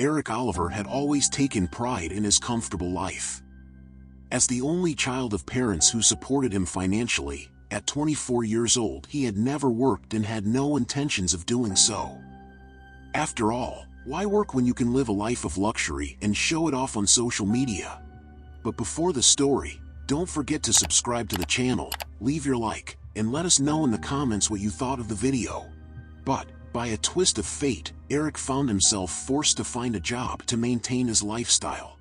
Eric Oliver had always taken pride in his comfortable life. As the only child of parents who supported him financially, at 24 years old he had never worked and had no intentions of doing so. After all, why work when you can live a life of luxury and show it off on social media? But before the story, don't forget to subscribe to the channel, leave your like, and let us know in the comments what you thought of the video. But, by a twist of fate, Eric found himself forced to find a job to maintain his lifestyle.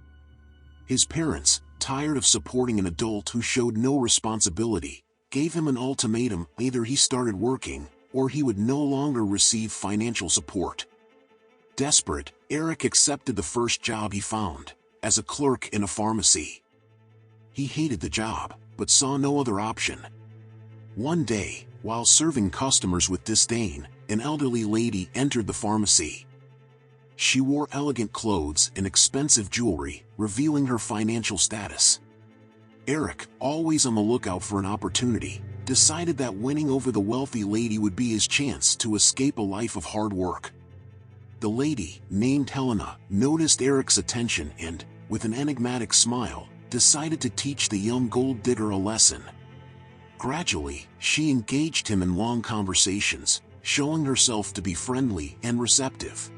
His parents, tired of supporting an adult who showed no responsibility, gave him an ultimatum: either he started working, or he would no longer receive financial support. Desperate, Eric accepted the first job he found, as a clerk in a pharmacy. He hated the job, but saw no other option. One day, while serving customers with disdain, an elderly lady entered the pharmacy. She wore elegant clothes and expensive jewelry, revealing her financial status. Eric, always on the lookout for an opportunity, decided that winning over the wealthy lady would be his chance to escape a life of hard work. The lady, named Helena, noticed Eric's attention and, with an enigmatic smile, decided to teach the young gold digger a lesson. Gradually, she engaged him in long conversations, showing herself to be friendly and receptive.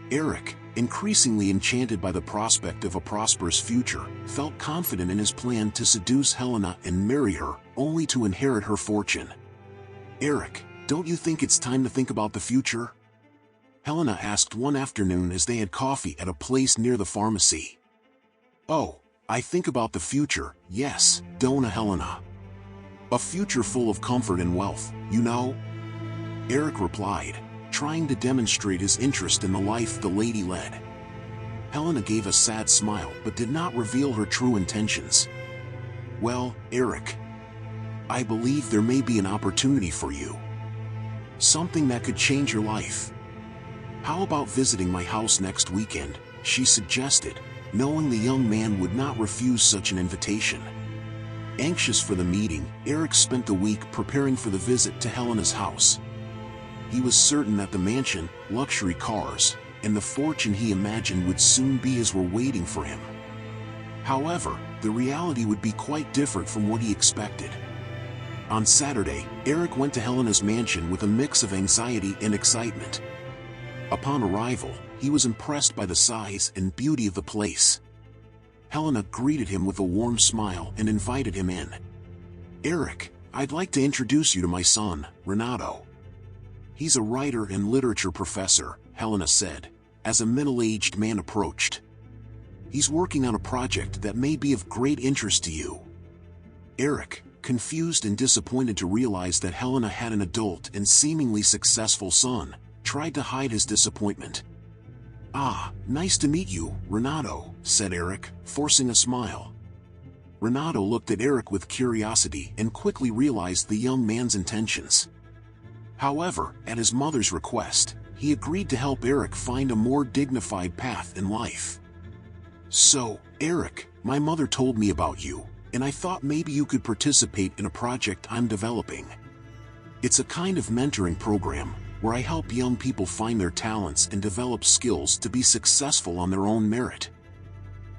Eric, increasingly enchanted by the prospect of a prosperous future, felt confident in his plan to seduce Helena and marry her, only to inherit her fortune. "Eric, don't you think it's time to think about the future?" Helena asked one afternoon as they had coffee at a place near the pharmacy. "Oh, I think about the future, yes, Donna Helena. A future full of comfort and wealth, you know?" Eric replied, trying to demonstrate his interest in the life the lady led. Helena gave a sad smile but did not reveal her true intentions. "Well, Eric, I believe there may be an opportunity for you. Something that could change your life. How about visiting my house next weekend?" she suggested, knowing the young man would not refuse such an invitation. Anxious for the meeting, Eric spent the week preparing for the visit to Helena's house. He was certain that the mansion, luxury cars, and the fortune he imagined would soon be his were waiting for him. However, the reality would be quite different from what he expected. On Saturday, Eric went to Helena's mansion with a mix of anxiety and excitement. Upon arrival, he was impressed by the size and beauty of the place. Helena greeted him with a warm smile and invited him in. "Eric, I'd like to introduce you to my son, Renato. He's a writer and literature professor," Helena said, as a middle-aged man approached. "He's working on a project that may be of great interest to you." Eric, confused and disappointed to realize that Helena had an adult and seemingly successful son, tried to hide his disappointment. "Ah, nice to meet you, Renato," said Eric, forcing a smile. Renato looked at Eric with curiosity and quickly realized the young man's intentions. However, at his mother's request, he agreed to help Eric find a more dignified path in life. "So, Eric, my mother told me about you, and I thought maybe you could participate in a project I'm developing. It's a kind of mentoring program, where I help young people find their talents and develop skills to be successful on their own merit.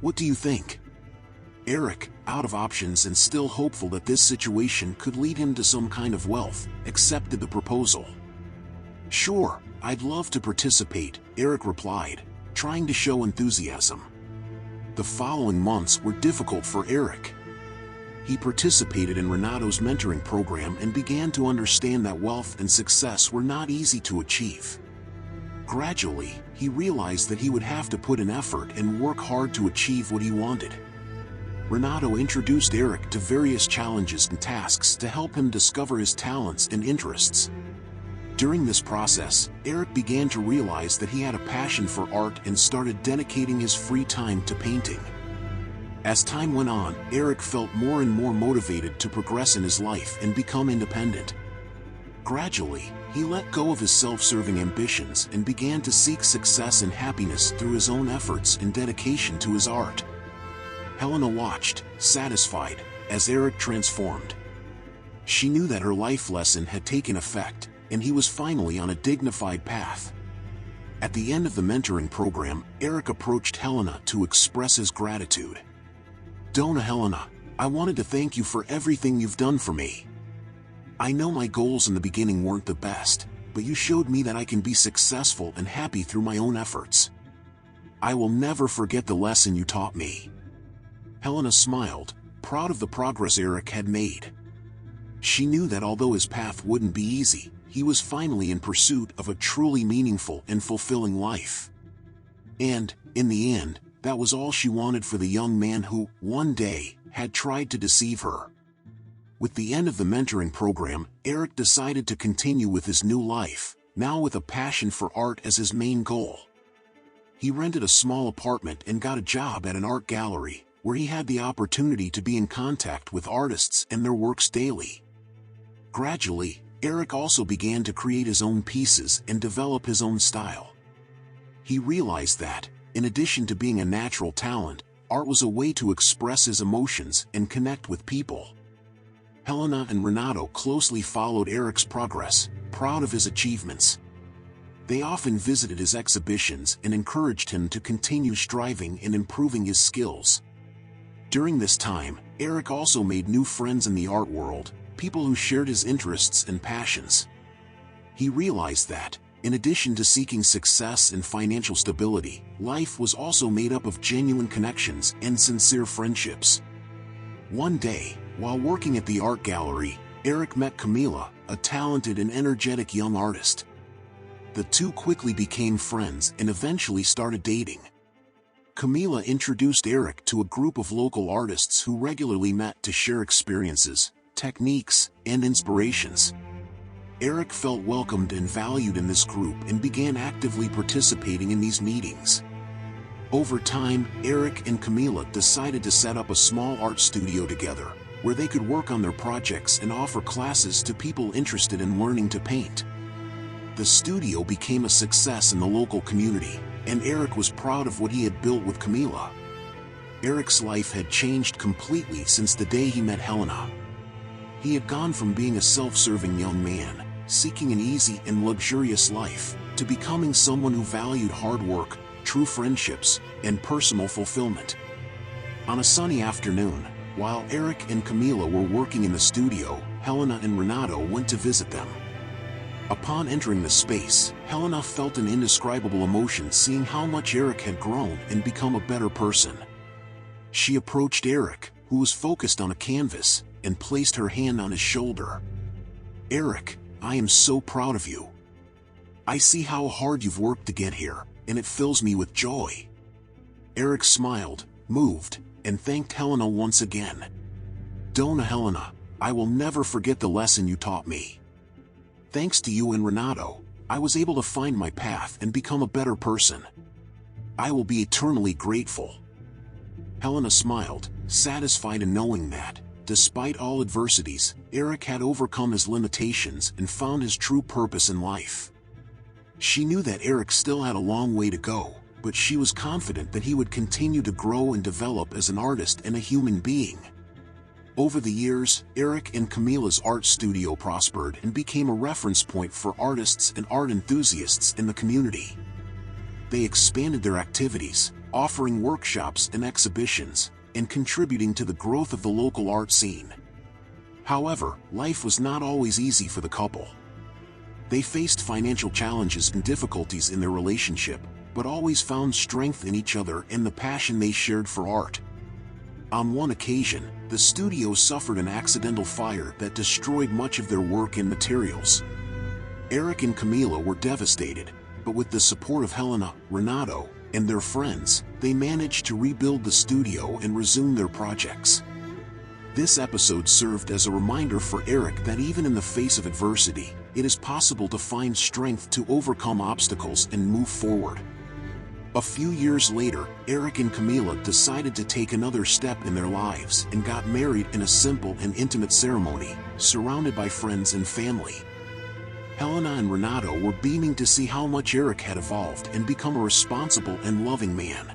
What do you think?" Eric, out of options and still hopeful that this situation could lead him to some kind of wealth, accepted the proposal. "Sure, I'd love to participate," Eric replied, trying to show enthusiasm. The following months were difficult for Eric. He participated in Renato's mentoring program and began to understand that wealth and success were not easy to achieve. Gradually, he realized that he would have to put in effort and work hard to achieve what he wanted. Renato introduced Eric to various challenges and tasks to help him discover his talents and interests. During this process, Eric began to realize that he had a passion for art and started dedicating his free time to painting. As time went on, Eric felt more and more motivated to progress in his life and become independent. Gradually, he let go of his self-serving ambitions and began to seek success and happiness through his own efforts and dedication to his art. Helena watched, satisfied, as Eric transformed. She knew that her life lesson had taken effect, and he was finally on a dignified path. At the end of the mentoring program, Eric approached Helena to express his gratitude. "Dona Helena, I wanted to thank you for everything you've done for me. I know my goals in the beginning weren't the best, but you showed me that I can be successful and happy through my own efforts. I will never forget the lesson you taught me." Helena smiled, proud of the progress Eric had made. She knew that although his path wouldn't be easy, he was finally in pursuit of a truly meaningful and fulfilling life. And, in the end, that was all she wanted for the young man who, one day, had tried to deceive her. With the end of the mentoring program, Eric decided to continue with his new life, now with a passion for art as his main goal. He rented a small apartment and got a job at an art gallery, where he had the opportunity to be in contact with artists and their works daily. Gradually, Eric also began to create his own pieces and develop his own style. He realized that, in addition to being a natural talent, art was a way to express his emotions and connect with people. Helena and Renato closely followed Eric's progress, proud of his achievements. They often visited his exhibitions and encouraged him to continue striving and improving his skills. During this time, Eric also made new friends in the art world, people who shared his interests and passions. He realized that, in addition to seeking success and financial stability, life was also made up of genuine connections and sincere friendships. One day, while working at the art gallery, Eric met Camila, a talented and energetic young artist. The two quickly became friends and eventually started dating. Camila introduced Eric to a group of local artists who regularly met to share experiences, techniques, and inspirations. Eric felt welcomed and valued in this group and began actively participating in these meetings. Over time, Eric and Camila decided to set up a small art studio together, where they could work on their projects and offer classes to people interested in learning to paint. The studio became a success in the local community, and Eric was proud of what he had built with Camila. Eric's life had changed completely since the day he met Helena. He had gone from being a self-serving young man, seeking an easy and luxurious life, to becoming someone who valued hard work, true friendships, and personal fulfillment. On a sunny afternoon, while Eric and Camila were working in the studio, Helena and Renato went to visit them. Upon entering the space, Helena felt an indescribable emotion seeing how much Eric had grown and become a better person. She approached Eric, who was focused on a canvas, and placed her hand on his shoulder. "Eric, I am so proud of you. I see how hard you've worked to get here, and it fills me with joy." Eric smiled, moved, and thanked Helena once again. "Dona Helena, I will never forget the lesson you taught me. Thanks to you and Renato, I was able to find my path and become a better person. I will be eternally grateful." Helena smiled, satisfied in knowing that, despite all adversities, Eric had overcome his limitations and found his true purpose in life. She knew that Eric still had a long way to go, but she was confident that he would continue to grow and develop as an artist and a human being. Over the years, Eric and Camila's art studio prospered and became a reference point for artists and art enthusiasts in the community. They expanded their activities, offering workshops and exhibitions, and contributing to the growth of the local art scene. However, life was not always easy for the couple. They faced financial challenges and difficulties in their relationship, but always found strength in each other and the passion they shared for art. On one occasion, the studio suffered an accidental fire that destroyed much of their work and materials. Eric and Camila were devastated, but with the support of Helena, Renato, and their friends, they managed to rebuild the studio and resume their projects. This episode served as a reminder for Eric that even in the face of adversity, it is possible to find strength to overcome obstacles and move forward. A few years later, Eric and Camila decided to take another step in their lives and got married in a simple and intimate ceremony, surrounded by friends and family. Helena and Renato were beaming to see how much Eric had evolved and become a responsible and loving man.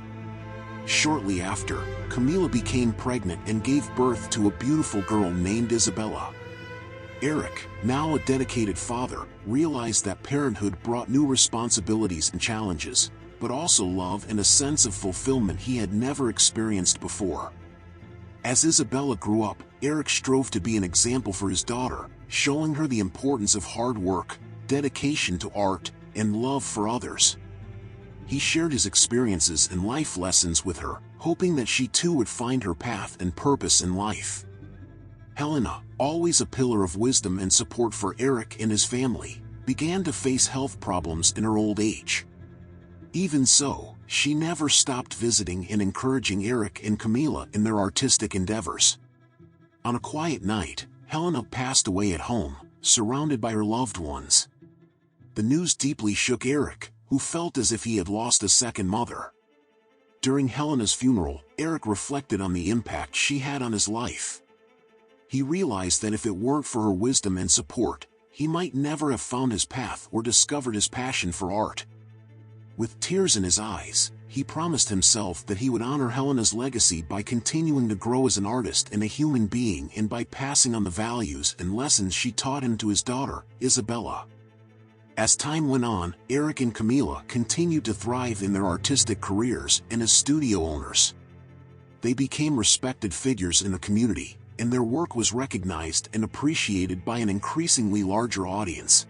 Shortly after, Camila became pregnant and gave birth to a beautiful girl named Isabella. Eric, now a dedicated father, realized that parenthood brought new responsibilities and challenges, but also love and a sense of fulfillment he had never experienced before. As Isabella grew up, Eric strove to be an example for his daughter, showing her the importance of hard work, dedication to art, and love for others. He shared his experiences and life lessons with her, hoping that she too would find her path and purpose in life. Helena, always a pillar of wisdom and support for Eric and his family, began to face health problems in her old age. Even so, she never stopped visiting and encouraging Eric and Camilla in their artistic endeavors. On a quiet night, Helena passed away at home, surrounded by her loved ones. The news deeply shook Eric, who felt as if he had lost a second mother. During Helena's funeral, Eric reflected on the impact she had on his life. He realized that if it weren't for her wisdom and support, he might never have found his path or discovered his passion for art. With tears in his eyes, he promised himself that he would honor Helena's legacy by continuing to grow as an artist and a human being and by passing on the values and lessons she taught him to his daughter, Isabella. As time went on, Eric and Camilla continued to thrive in their artistic careers and as studio owners. They became respected figures in the community, and their work was recognized and appreciated by an increasingly larger audience.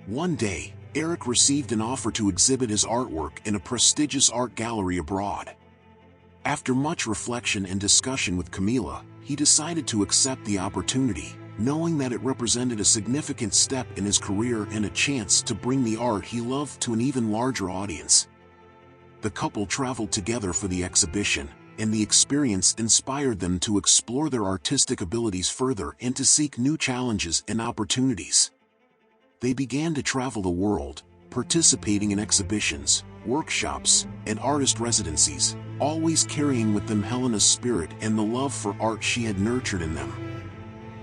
One day, Eric received an offer to exhibit his artwork in a prestigious art gallery abroad. After much reflection and discussion with Camilla, he decided to accept the opportunity, knowing that it represented a significant step in his career and a chance to bring the art he loved to an even larger audience. The couple traveled together for the exhibition, and the experience inspired them to explore their artistic abilities further and to seek new challenges and opportunities. They began to travel the world, participating in exhibitions, workshops, and artist residencies, always carrying with them Helena's spirit and the love for art she had nurtured in them.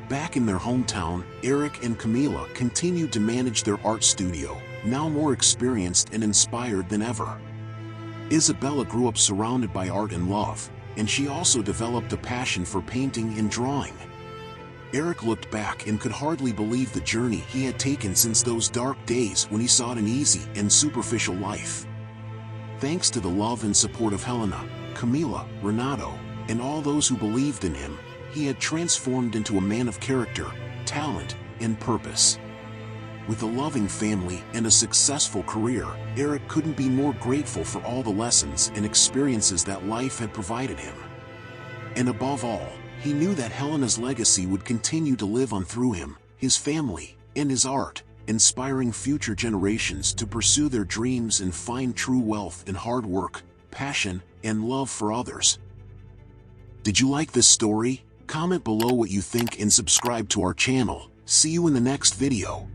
Back in their hometown, Eric and Camilla continued to manage their art studio, now more experienced and inspired than ever. Isabella grew up surrounded by art and love, and she also developed a passion for painting and drawing. Eric looked back and could hardly believe the journey he had taken since those dark days when he sought an easy and superficial life. Thanks to the love and support of Helena, Camilla, Renato, and all those who believed in him, he had transformed into a man of character, talent, and purpose. With a loving family and a successful career, Eric couldn't be more grateful for all the lessons and experiences that life had provided him. And above all, he knew that Helena's legacy would continue to live on through him, his family, and his art, inspiring future generations to pursue their dreams and find true wealth in hard work, passion, and love for others. Did you like this story? Comment below what you think and subscribe to our channel. See you in the next video.